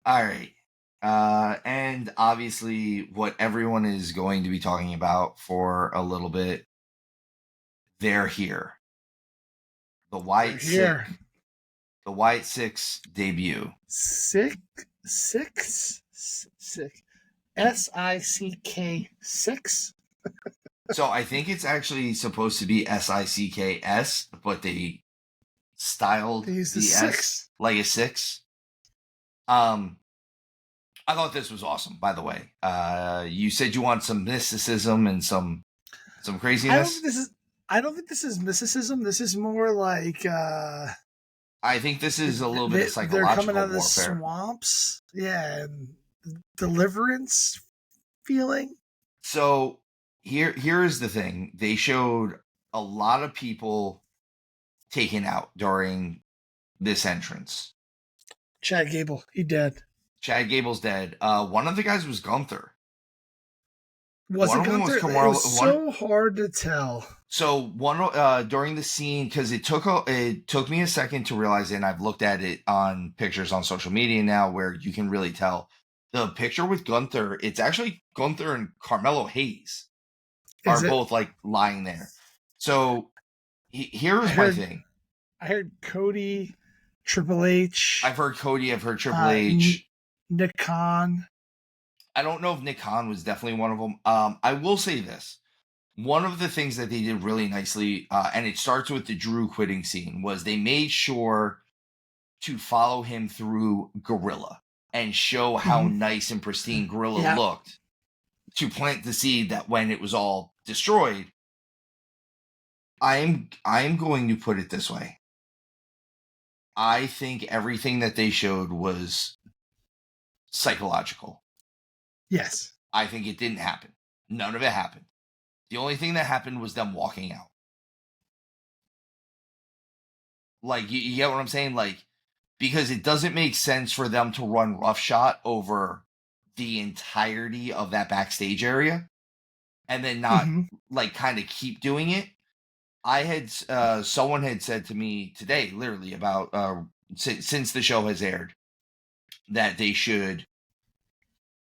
All right. And obviously, what everyone is going to be talking about for a little bit, they're here. The Wyatt here. The Wyatt 6 debut. Sick. SICK6. So I think it's actually supposed to be SICKS, but they styled They the used the S 6. like a 6. I thought this was awesome, by the way. You said you want some mysticism and some craziness. I don't think this is mysticism. This is more like I think this is a little bit of psychological they're coming out of the warfare. swamps. Yeah, and deliverance feeling. So here is the thing. They showed a lot of people taken out during this entrance. Chad Gable, he dead. Chad Gable's dead. One of the guys was Gunther. Was it Gunther? It was so hard to tell. So one during the scene, because it took me a second to realize it, and I've looked at it on pictures on social media now where you can really tell. The picture with Gunther, it's actually Gunther and Carmelo Hayes are both like lying there. So here's my thing. I heard Cody, Triple H. I've heard Cody. I've heard Triple H. Nick Khan. I don't know if Nick Khan was definitely one of them. I will say this. One of the things that they did really nicely, and it starts with the Drew quitting scene, was they made sure to follow him through Gorilla and show how nice and pristine Gorilla looked to plant the seed that when it was all destroyed, I'm going to put it this way. I think everything that they showed was psychological. Yes. I think it didn't happen. None of it happened. The only thing that happened was them walking out. Like, you get what I'm saying? Like, because it doesn't make sense for them to run roughshod over the entirety of that backstage area and then not, like, kind of keep doing it. I had, someone had said to me today, literally, about, since the show has aired, that they should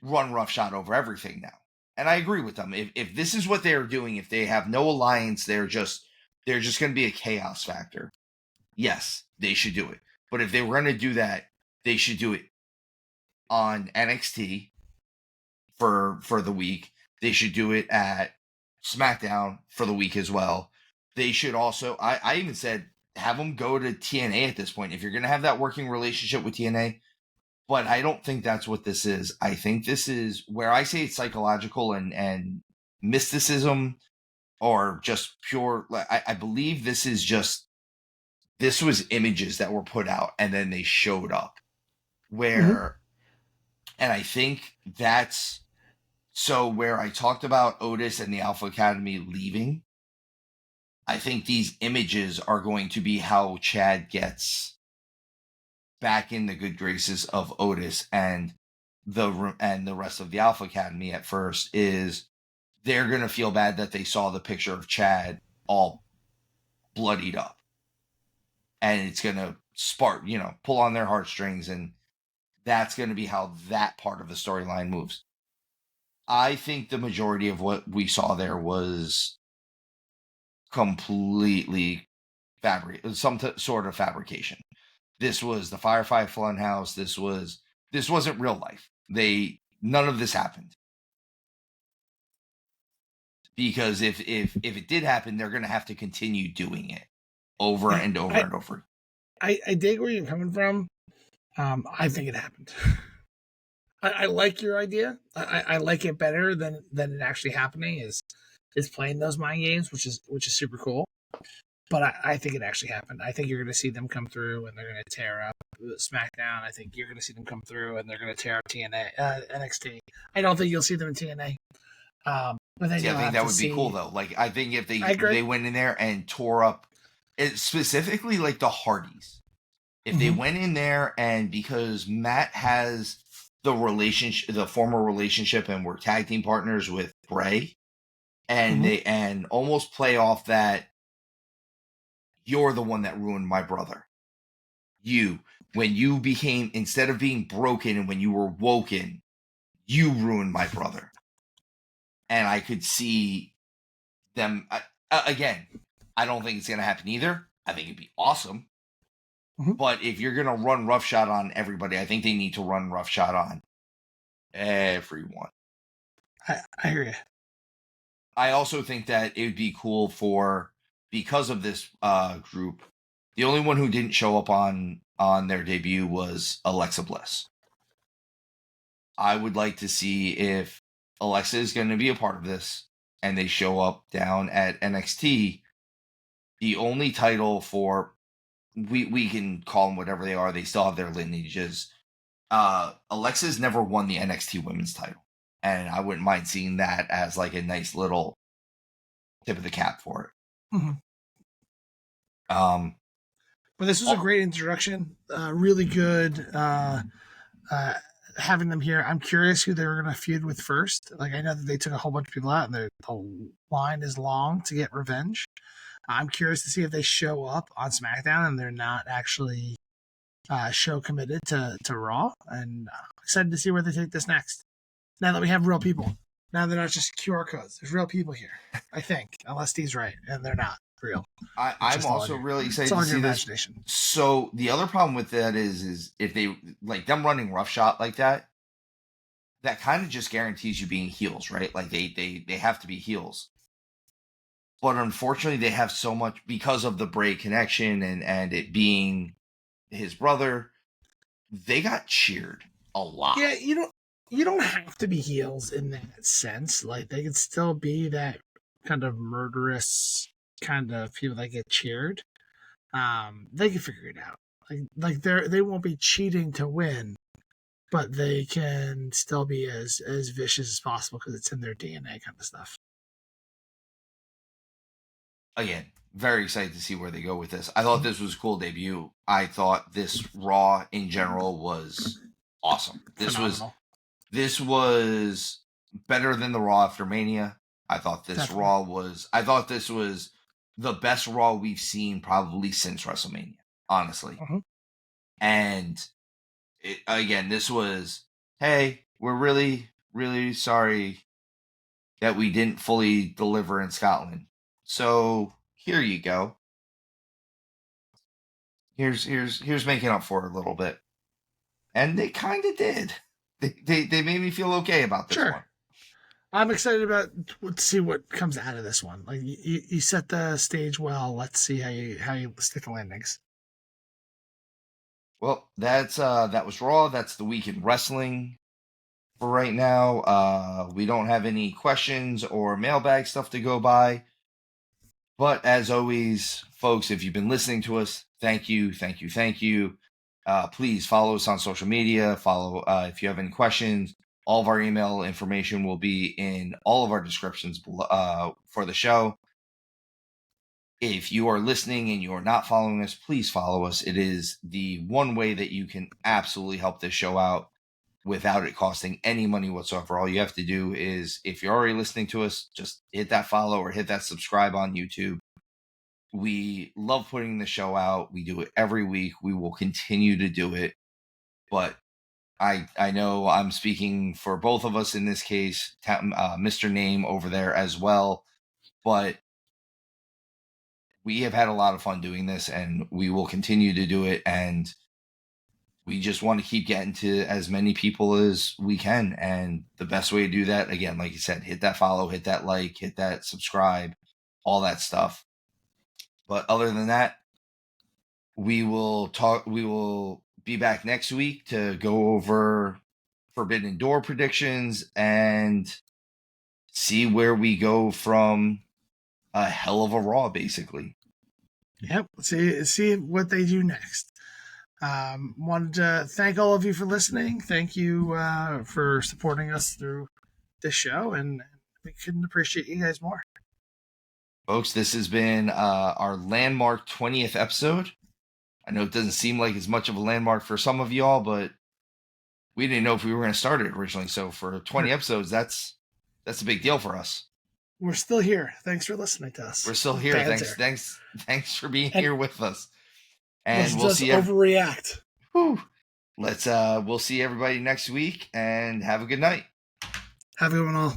run roughshod over everything now. And I agree with them. If this is what they're doing, if they have no alliance, they're just going to be a chaos factor. Yes, they should do it. But if they were going to do that, they should do it on NXT for the week. They should do it at SmackDown for the week as well. They should also, I even said, have them go to TNA at this point. If you're going to have that working relationship with TNA, but I don't think that's what this is. I think this is where I say it's psychological and mysticism or just pure. I believe this was images that were put out and then they showed up where, and I think that's so where I talked about Otis and the Alpha Academy leaving. I think these images are going to be how Chad gets back in the good graces of Otis and the rest of the Alpha Academy. At first is they're going to feel bad that they saw the picture of Chad all bloodied up, and it's going to spark, pull on their heartstrings, and that's going to be how that part of the storyline moves. I think the majority of what we saw there was completely some sort of fabrication. This was the Firefly Funhouse. This wasn't real life. None of this happened. Because if it did happen, they're going to have to continue doing it over and over and over. I dig where you're coming from. I think it happened. I like your idea. I like it better than it actually happening is playing those mind games, which is super cool. But I think it actually happened. I think you're going to see them come through and they're going to tear up SmackDown. I think you're going to see them come through and they're going to tear up NXT. I don't think you'll see them in TNA. But then I think that would be cool though. Like, I think if they went in there and tore up, specifically like the Hardys, if they went in there and because Matt has the former relationship and were tag team partners with Bray, and they almost play off that you're the one that ruined my brother. when you became, instead of being broken and when you were woken, you ruined my brother. And I could see them, again, I don't think it's going to happen either. I think it'd be awesome. Mm-hmm. But if you're going to run roughshod on everybody, I think they need to run roughshod on everyone. I hear you. I also think that it would be cool because of this group, the only one who didn't show up on their debut was Alexa Bliss. I would like to see if Alexa is going to be a part of this and they show up down at NXT. The only title for, we can call them whatever they are, they still have their lineages. Alexa's never won the NXT women's title. And I wouldn't mind seeing that as like a nice little tip of the cap for it. Mm-hmm. But this was a great introduction. Really good having them here. I'm curious who they were going to feud with first. Like, I know that they took a whole bunch of people out, and the line is long to get revenge. I'm curious to see if they show up on SmackDown and they're not actually show committed to Raw. And I'm excited to see where they take this next. Now that we have real people. Now they're not just QR codes. There's real people here, I think, unless Steve's right, and they're not real. I'm also really excited to see this. So the other problem with that is if they, like, them running roughshod like that, that kind of just guarantees you being heels, right? Like they have to be heels. But unfortunately, they have so much, because of the Bray connection and it being his brother, they got cheered a lot. Yeah, you don't have to be heels in that sense. Like, they could still be that kind of murderous kind of people that get cheered. They can figure it out. Like they won't be cheating to win, but they can still be as vicious as possible because it's in their DNA, kind of stuff. Again, very excited to see where they go with this. I thought this was a cool debut. I thought this Raw in general was awesome. Phenomenal. This was better than the Raw after Mania. I thought this was the best Raw we've seen probably since WrestleMania, honestly. Uh-huh. And again, this was, hey, we're really, really sorry that we didn't fully deliver in Scotland. So here you go. Here's making up for it a little bit. And they kind of did. They made me feel okay about this one. I'm excited to see what comes out of this one. Like, you set the stage well. Let's see how you stick the landings. Well, that was Raw. That's the week in wrestling for right now. We don't have any questions or mailbag stuff to go by. But as always, folks, if you've been listening to us, thank you. Please follow us on social media. If you have any questions. All of our email information will be in all of our descriptions for the show. If you are listening and you are not following us, please follow us. It is the one way that you can absolutely help this show out without it costing any money whatsoever. All you have to do is, if you're already listening to us, just hit that follow or hit that subscribe on YouTube. We love putting the show out. We do it every week. We will continue to do it. But I know I'm speaking for both of us in this case, Mr. Name over there as well. But we have had a lot of fun doing this, and we will continue to do it. And we just want to keep getting to as many people as we can. And the best way to do that, again, like you said, hit that follow, hit that like, hit that subscribe, all that stuff. But other than that, we will be back next week to go over Forbidden Door predictions and see where we go from a hell of a Raw, basically. Yep. See what they do next. Wanted to thank all of you for listening. Thank you for supporting us through this show, and we couldn't appreciate you guys more. Folks, this has been our landmark 20th episode. I know it doesn't seem like it's much of a landmark for some of y'all, but we didn't know if we were going to start it originally. So for 20 episodes, that's a big deal for us. We're still here. Thanks for listening to us. We're still here. Thanks for being here with us. And we'll see you. Overreact. Whew. We'll see everybody next week and have a good night. Have a good one all.